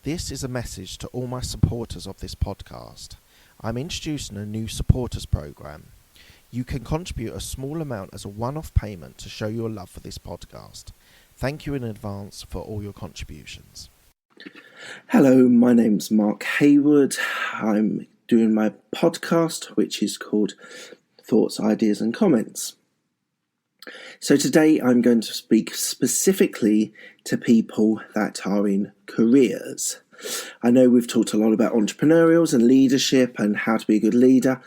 This is a message to all my supporters of this podcast. I'm introducing a new supporters program. You can contribute a small amount as a one-off payment to show your love for this podcast. Thank you in advance for all your contributions. Hello, my name's Mark Hayward. I'm doing my podcast, which is called Thoughts, Ideas and Comments. So today I'm going to speak specifically to people that are in careers. I know we've talked a lot about entrepreneurials and leadership and how to be a good leader,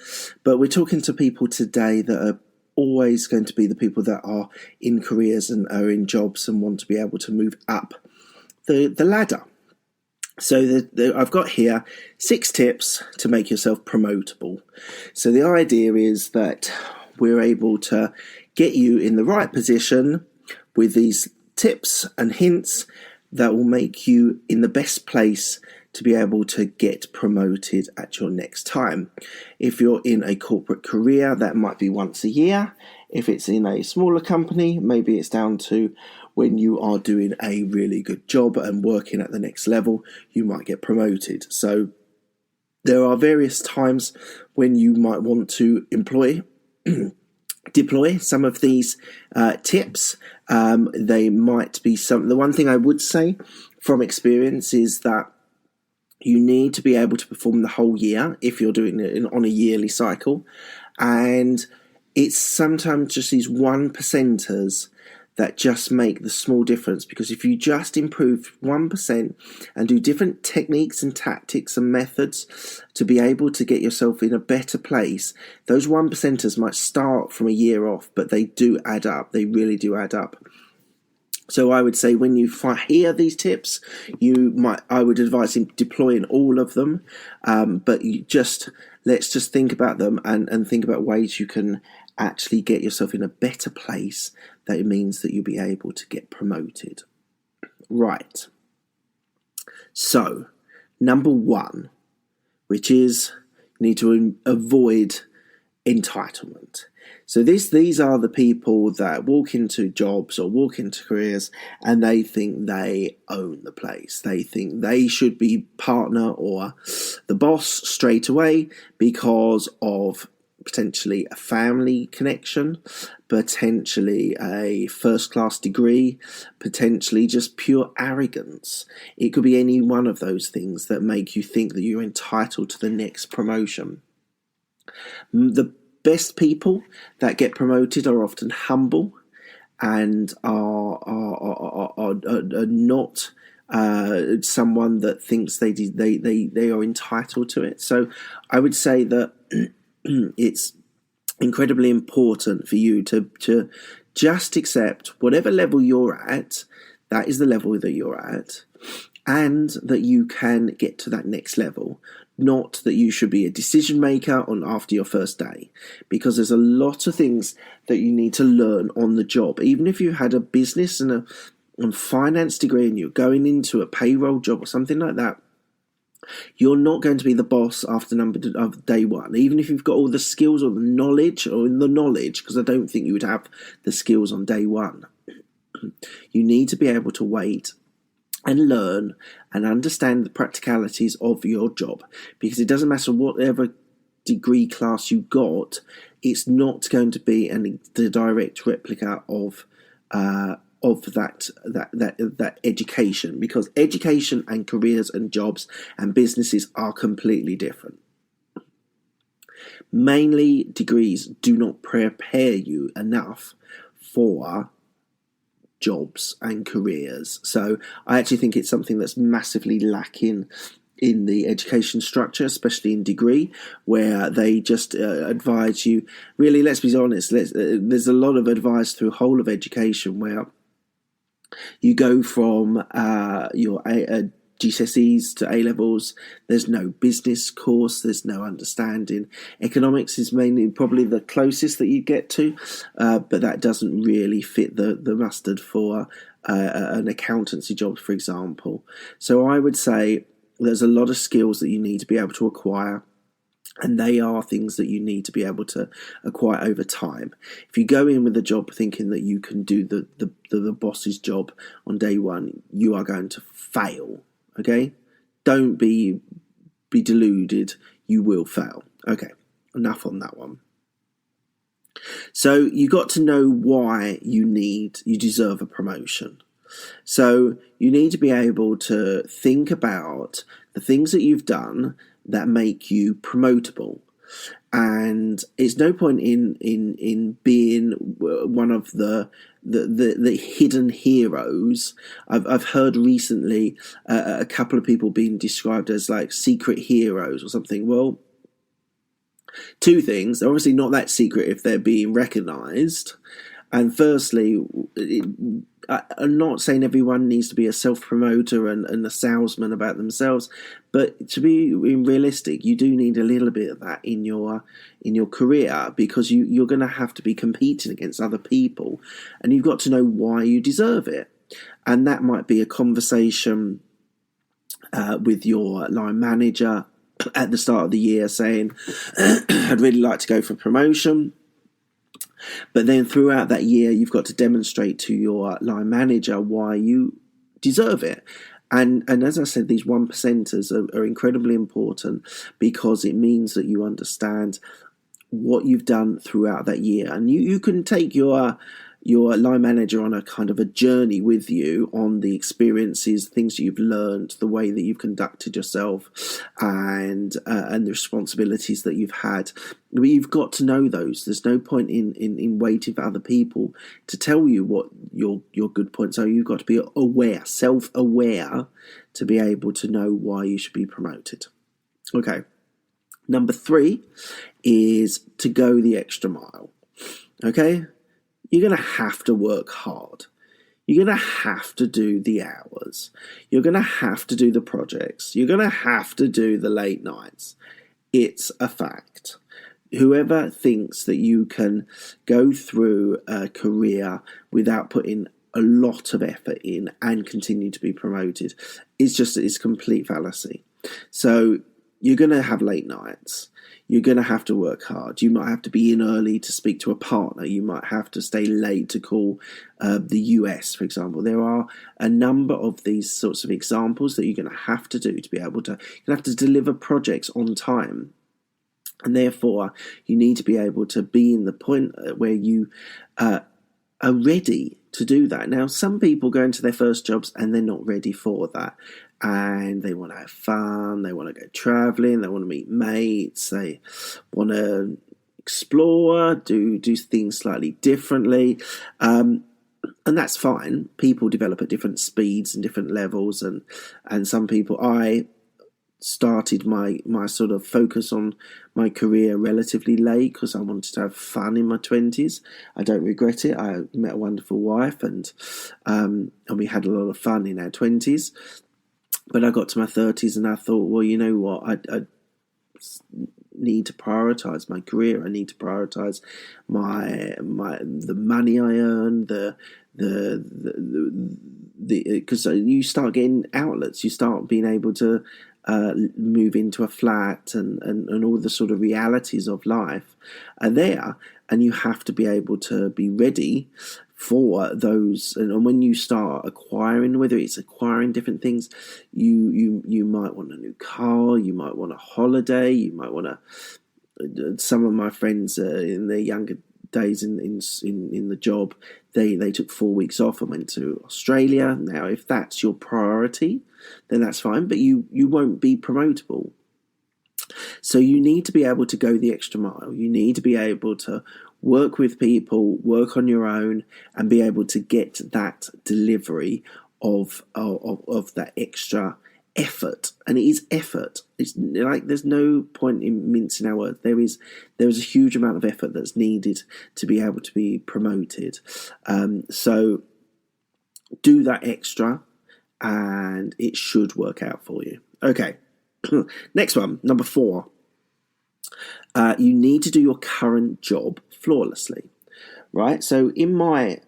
but we're talking to people today that are always going to be the people that are in careers and are in jobs and want to be able to move up the ladder. So I've got here 6 tips to make yourself promotable. So the idea is that we're able to get you in the right position with these tips and hints that will make you in the best place to be able to get promoted at your next time. If you're in a corporate career, that might be once a year. If it's in a smaller company, maybe it's down to when you are doing a really good job and working at the next level, you might get promoted. So there are various times when you might want to deploy some of these tips. They might be the one thing I would say from experience is that you need to be able to perform the whole year if you're doing it on a yearly cycle. And it's sometimes just these 1%ers that just make the small difference, because if you just improve 1% and do different techniques and tactics and methods to be able to get yourself in a better place, those 1%ers might start from a year off, but they do add up. They really do add up. So I would say when you hear these tips, I would advise deploying all of them, but let's just think about them and think about ways you can actually get yourself in a better place. That means that you'll be able to get promoted. Right. So, number 1, which is you need to avoid entitlement. So these are the people that walk into jobs or walk into careers and they think they own the place. They think they should be partner or the boss straight away because of potentially a family connection, potentially a first-class degree, potentially just pure arrogance. It could be any one of those things that make you think that you're entitled to the next promotion. The best people that get promoted are often humble and are not someone that thinks they are entitled to it. So I would say that it's incredibly important for you to just accept whatever level you're at, that is the level that you're at, and that you can get to that next level. Not that you should be a decision maker after your first day, because there's a lot of things that you need to learn on the job. Even if you had a business and a finance degree and you're going into a payroll job or something like that, you're not going to be the boss after day 1, even if you've got all the skills or the knowledge, because I don't think you would have the skills on day 1. You need to be able to wait and learn and understand the practicalities of your job, because it doesn't matter whatever degree class you got, it's not going to be the direct replica of that education, because education and careers and jobs and businesses are completely different. Mainly, degrees do not prepare you enough for jobs and careers. So I actually think it's something that's massively lacking in the education structure, especially in degree, where they just advise you. Really, let's be honest, there's a lot of advice through whole of education where you go from your GCSEs to A-levels. There's no business course. There's no understanding. Economics is probably the closest that you get to, but that doesn't really fit the mustard for an accountancy job, for example. So I would say there's a lot of skills that you need to be able to acquire, and they are things that you need to be able to acquire over time. If you go in with a job thinking that you can do the boss's job on day 1, you are going to fail. Okay? don't be deluded. You will fail. Okay, enough on that one. So you got to know why you deserve a promotion. So you need to be able to think about the things that you've done that make you promotable. And it's no point in being one of the hidden heroes. I've heard recently a couple of people being described as like secret heroes or something. Well, two things. They're obviously not that secret if they're being recognised. And firstly, I'm not saying everyone needs to be a self-promoter and a salesman about themselves, but to be realistic, you do need a little bit of that in your career, because you're going to have to be competing against other people, and you've got to know why you deserve it. And that might be a conversation with your line manager at the start of the year saying, I'd really like to go for promotion. But then throughout that year, you've got to demonstrate to your line manager why you deserve it. And as I said, these 1%ers are incredibly important, because it means that you understand what you've done throughout that year. And you can take your line manager on a kind of a journey with you on the experiences, things you've learned, the way that you've conducted yourself, and the responsibilities that you've had. But you've got to know those. There's no point in waiting for other people to tell you what your good points are. You've got to be aware, self-aware, to be able to know why you should be promoted. Okay. Number 3 is to go the extra mile. Okay? You're going to have to work hard. You're going to have to do the hours. You're going to have to do the projects. You're going to have to do the late nights. It's a fact. Whoever thinks that you can go through a career without putting a lot of effort in and continue to be promoted it's complete fallacy. So you're going to have late nights. You're going to have to work hard. You might have to be in early to speak to a partner. You might have to stay late to call the US, for example. There are a number of these sorts of examples that you're going to have to do to be able to. You're going to have to deliver projects on time. And therefore, you need to be able to be in the point where you are ready to do that. Now, some people go into their first jobs and they're not ready for that. And they want to have fun, they want to go travelling, they want to meet mates, they want to explore, do things slightly differently. And that's fine. People develop at different speeds and different levels. And some people, I started my sort of focus on my career relatively late because I wanted to have fun in my 20s. I don't regret it. I met a wonderful wife and we had a lot of fun in our 20s. But I got to my 30s and I thought, well, you know what? I need to prioritise my career. I need to prioritise the money I earn, because you start getting outlets. You start being able to move into a flat and all the sort of realities of life are there, and you have to be able to be ready for those. And when you start acquiring, whether it's acquiring different things, you might want a new car, you might want a holiday, you might want to. Some of my friends in their younger days in the job, they took 4 weeks off and went to Australia. Now, if that's your priority, then that's fine, but you won't be promotable. So you need to be able to go the extra mile. You need to be able to work with people, work on your own, and be able to get that delivery of that extra effort. And it is effort. It's like there's no point in mincing our words. There is a huge amount of effort that's needed to be able to be promoted. So do that extra, and it should work out for you. Okay. Next one, number 4. You need to do your current job flawlessly, right? So in my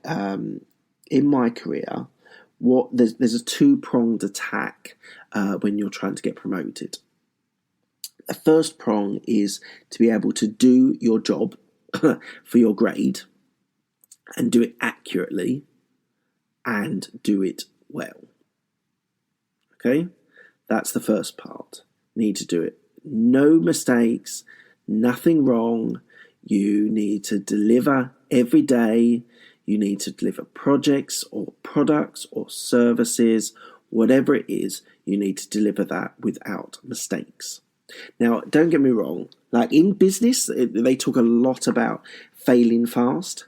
career, there's a 2-pronged attack when you're trying to get promoted. The first prong is to be able to do your job for your grade and do it accurately and do it well. Okay? That's the first part. You need to do it. No mistakes, nothing wrong. You need to deliver every day. You need to deliver projects or products or services, whatever it is, you need to deliver that without mistakes. Now, don't get me wrong, like in business, they talk a lot about failing fast.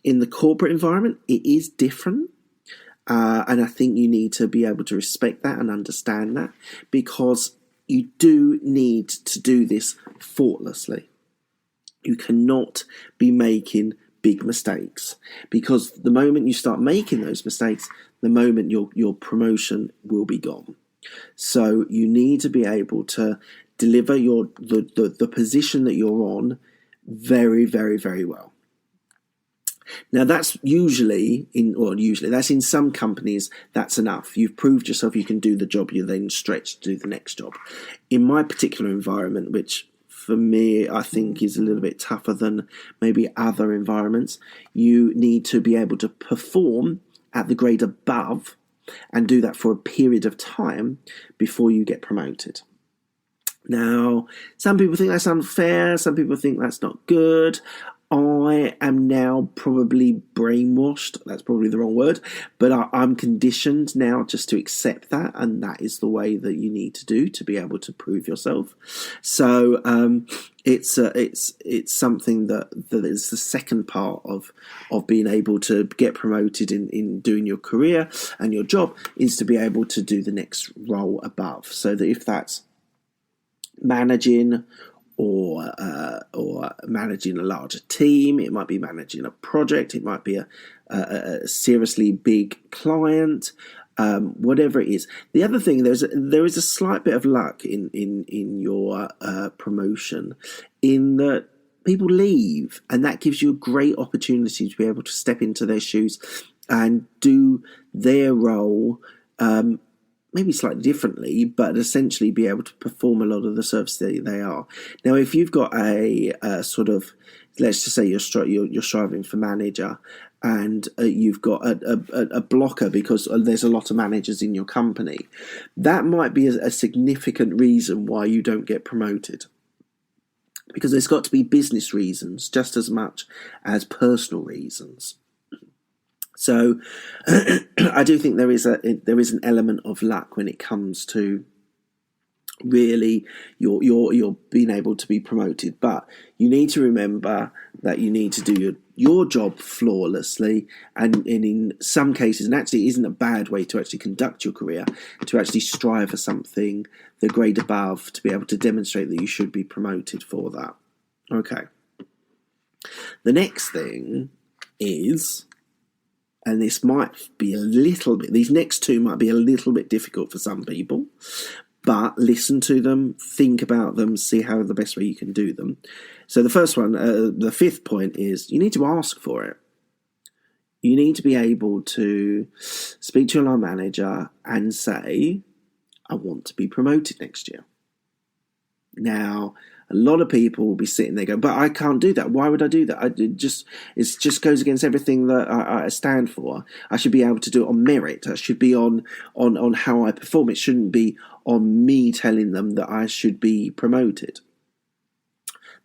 In the corporate environment, it is different. And I think you need to be able to respect that and understand that, because you do need to do this thoughtlessly. You cannot be making big mistakes, because the moment you start making those mistakes, the moment your promotion will be gone. So you need to be able to deliver the position that you're on very, very, very well. Now that's usually that's in some companies, that's enough. You've proved yourself you can do the job, you're then stretched to do the next job. In my particular environment, which for me I think is a little bit tougher than maybe other environments, you need to be able to perform at the grade above and do that for a period of time before you get promoted. Now, some people think that's unfair, some people think that's not good. I am now probably brainwashed, that's probably the wrong word, but I'm conditioned now just to accept that, and that is the way that you need to do to be able to prove yourself. So it's something that is the second part of being able to get promoted in doing your career and your job, is to be able to do the next role above. So that if that's managing or managing a larger team, it might be managing a project, it might be a seriously big client, whatever it is. The other thing, there is a slight bit of luck in your promotion, in that people leave, and that gives you a great opportunity to be able to step into their shoes and do their role, maybe slightly differently, but essentially be able to perform a lot of the service that they are. Now, if you've got a sort of, let's just say you're striving for manager, and you've got a blocker because there's a lot of managers in your company, that might be a significant reason why you don't get promoted. Because there's got to be business reasons just as much as personal reasons. So I do think there is an element of luck when it comes to really you're being able to be promoted. But you need to remember that you need to do your job flawlessly, and in some cases, and actually it isn't a bad way to actually conduct your career, to actually strive for something the grade above, to be able to demonstrate that you should be promoted for that. Okay. The next thing is, and this might be a little bit, these next two might be a little bit difficult for some people, but listen to them, think about them, see how the best way you can do them. So the first one, the fifth point, is you need to ask for it. You need to be able to speak to your line manager and say, I want to be promoted next year. Now, a lot of people will be sitting there going, but I can't do that. Why would I do that? It just goes against everything that I stand for. I should be able to do it on merit. I should be on how I perform. It shouldn't be on me telling them that I should be promoted.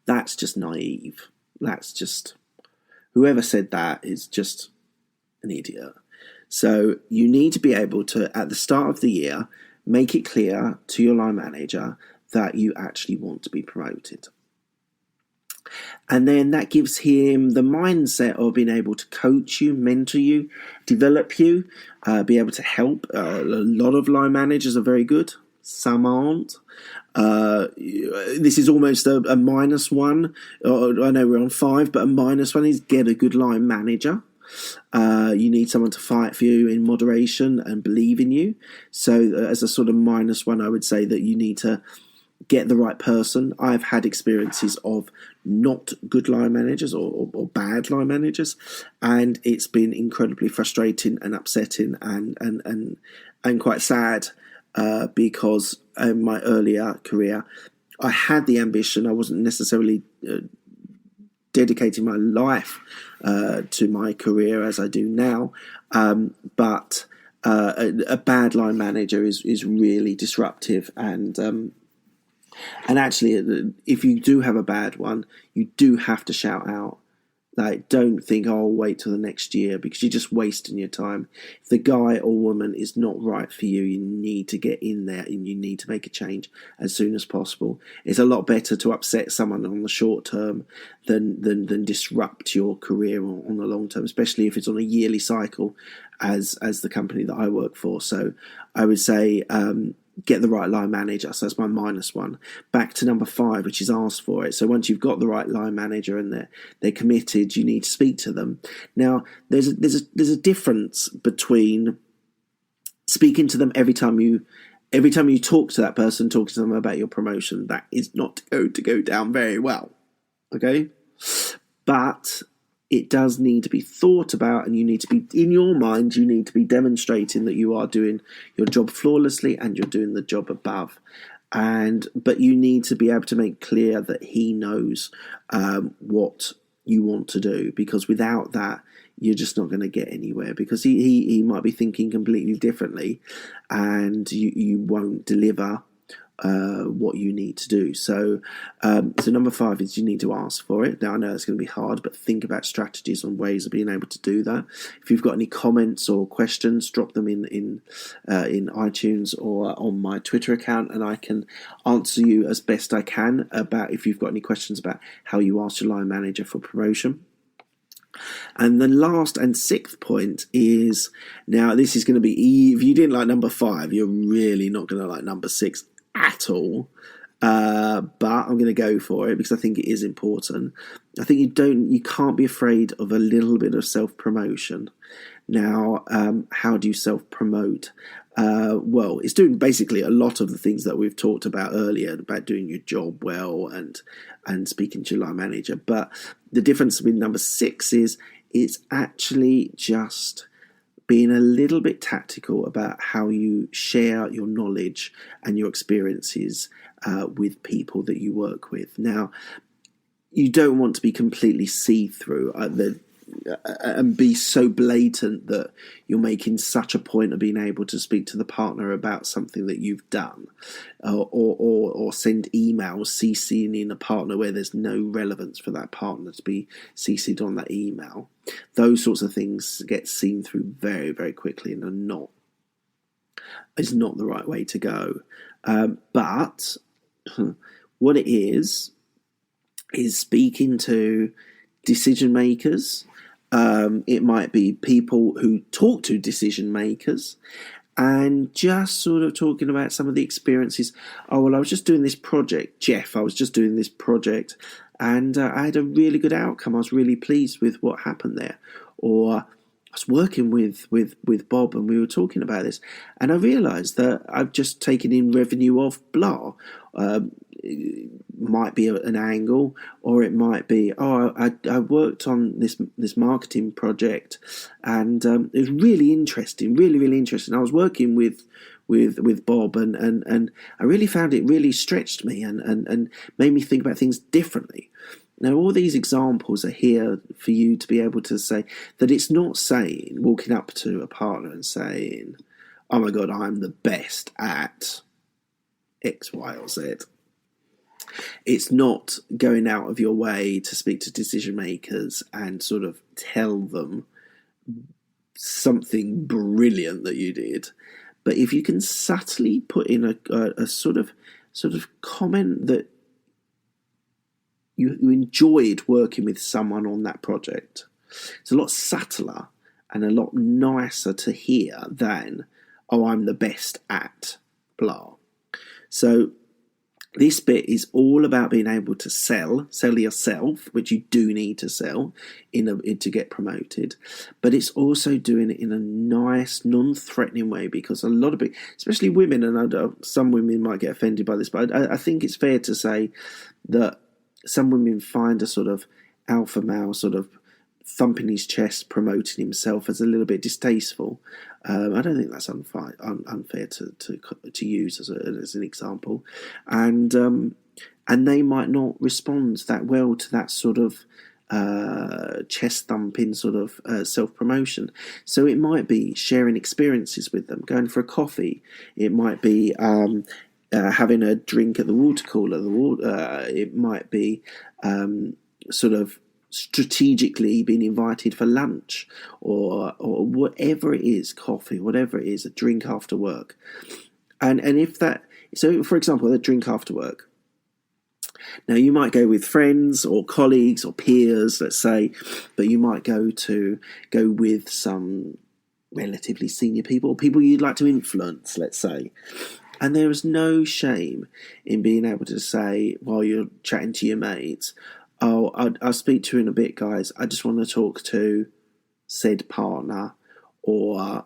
That's just naive. That's just, whoever said that is just an idiot. So you need to be able to, at the start of the year, make it clear to your line manager that you actually want to be promoted. And then that gives him the mindset of being able to coach you, mentor you, develop you, be able to help. A lot of line managers are very good. Some aren't. This is almost a -1. I know we're on 5, but a -1 is get a good line manager. You need someone to fight for you in moderation and believe in you. So as a sort of -1, I would say that you need to get the right person. I've had experiences of not good line managers or bad line managers, and it's been incredibly frustrating and upsetting and quite sad, because in my earlier career I had the ambition. I wasn't necessarily dedicating my life to my career as I do now, but a bad line manager is really disruptive, and actually, if you do have a bad one, you do have to shout out. Like, don't think, oh, I'll wait till the next year, because you're just wasting your time. If the guy or woman is not right for you, you need to get in there and you need to make a change as soon as possible. It's a lot better to upset someone on the short term than disrupt your career on the long term, especially if it's on a yearly cycle, as the company that I work for. So I would say, get the right line manager. So that's my -1. Back to number 5, which is ask for it. So once you've got the right line manager and they're committed, you need to speak to them. Now, there's a difference between speaking to them every time you talk to that person, talking to them about your promotion. That is not going to go down very well. Okay, but it does need to be thought about, and you need to be, in your mind, you need to be demonstrating that you are doing your job flawlessly and you're doing the job above. But you need to be able to make clear that he knows what you want to do, because without that, you're just not going to get anywhere, because he might be thinking completely differently, and you won't deliver what you need to do. So number 5 is you need to ask for it. Now, I know it's going to be hard, but think about strategies and ways of being able to do that. If you've got any comments or questions, drop them in iTunes or on my Twitter account, and I can answer you as best I can about if you've got any questions about how you ask your line manager for promotion. And the last and 6th point is, now this is going to be, if you didn't like number 5, you're really not going to like number 6 at all, but I'm going to go for it because I think it is important. I think you can't be afraid of a little bit of self-promotion. Now, how do you self-promote? Well, it's doing basically a lot of the things that we've talked about earlier, about doing your job well and speaking to your line manager. But the difference with number 6 is it's actually just being a little bit tactical about how you share your knowledge and your experiences with people that you work with. Now, you don't want to be completely see-through and be so blatant that you're making such a point of being able to speak to the partner about something that you've done, or send emails CCing in a partner where there's no relevance for that partner to be CC'd on that email. Those sorts of things get seen through very, very quickly and is not the right way to go. But what it is speaking to decision makers. It might be people who talk to decision makers, and just sort of talking about some of the experiences. Oh, well, I was just doing this project, Jeff. I was just doing this project, and I had a really good outcome. I was really pleased with what happened there. Or I was working with Bob, and we were talking about this, and I realised that I've just taken in revenue of blah. It might be an angle, or it might be, I worked on this marketing project, and it was really interesting, really interesting. I was working with Bob, and I really found it really stretched me and made me think about things differently. Now, all these examples are here for you to be able to say that it's not saying, walking up to a partner and saying, oh my God, I'm the best at X, Y, or Z. It's not going out of your way to speak to decision makers and sort of tell them something brilliant that you did. But if you can subtly put in a sort of comment that you enjoyed working with someone on that project, it's a lot subtler and a lot nicer to hear than, oh, I'm the best at blah. So this bit is all about being able to sell yourself, which you do need to sell to get promoted. But it's also doing it in a nice, non-threatening way, because a lot of people, especially women, and I know some women might get offended by this, but I think it's fair to say that some women find a sort of alpha male sort of thumping his chest, promoting himself as a little bit distasteful. I don't think that's unfair to use as an example, and they might not respond that well to that sort of chest thumping sort of self-promotion. So it might be sharing experiences with them, going for a coffee. It might be having a drink at the water cooler. It might be sort of strategically being invited for lunch, or whatever it is, coffee, whatever it is, a drink after work. And if that, so for example, a drink after work. Now you might go with friends or colleagues or peers, let's say, but you might go with some relatively senior people you'd like to influence, let's say. And there is no shame in being able to say, while you're chatting to your mates, oh, I'll speak to you in a bit, guys. I just want to talk to said partner or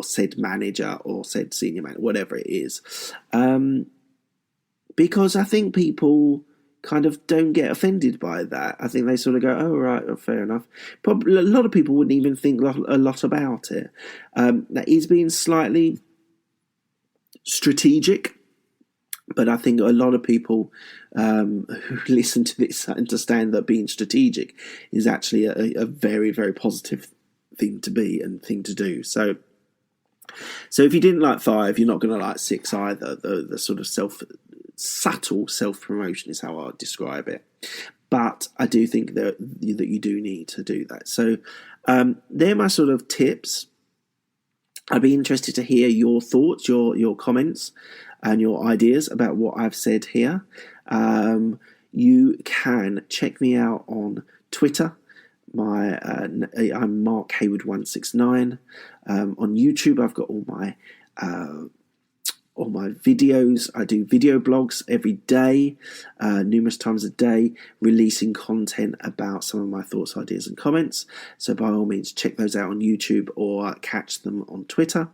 said manager or said senior manager, whatever it is. Because I think people kind of don't get offended by that. I think they sort of go, oh, right, fair enough. Probably a lot of people wouldn't even think a lot about it. That is being slightly strategic, but I think a lot of people who listen to this understand that being strategic is actually a very, very positive thing to be and thing to do. So if you didn't like 5, you're not going to like 6 either. The sort of subtle self-promotion is how I would describe it. But I do think that you do need to do that. So they're my sort of tips. I'd be interested to hear your thoughts, your comments, and your ideas about what I've said here. You can check me out on Twitter. I'm Mark Hayward 169. On YouTube, I've got all my videos. I do video blogs every day, numerous times a day, releasing content about some of my thoughts, ideas, and comments. So by all means, check those out on YouTube or catch them on Twitter.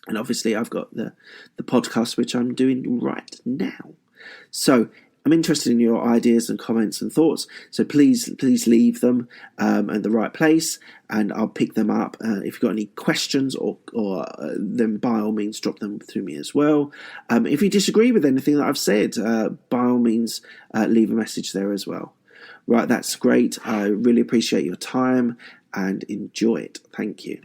And obviously, I've got the podcast, which I'm doing right now. So I'm interested in your ideas and comments and thoughts. So please leave them at the right place, and I'll pick them up. If you've got any questions, or then by all means drop them through me as well. If you disagree with anything that I've said, by all means leave a message there as well. Right, that's great. I really appreciate your time and enjoy it. Thank you.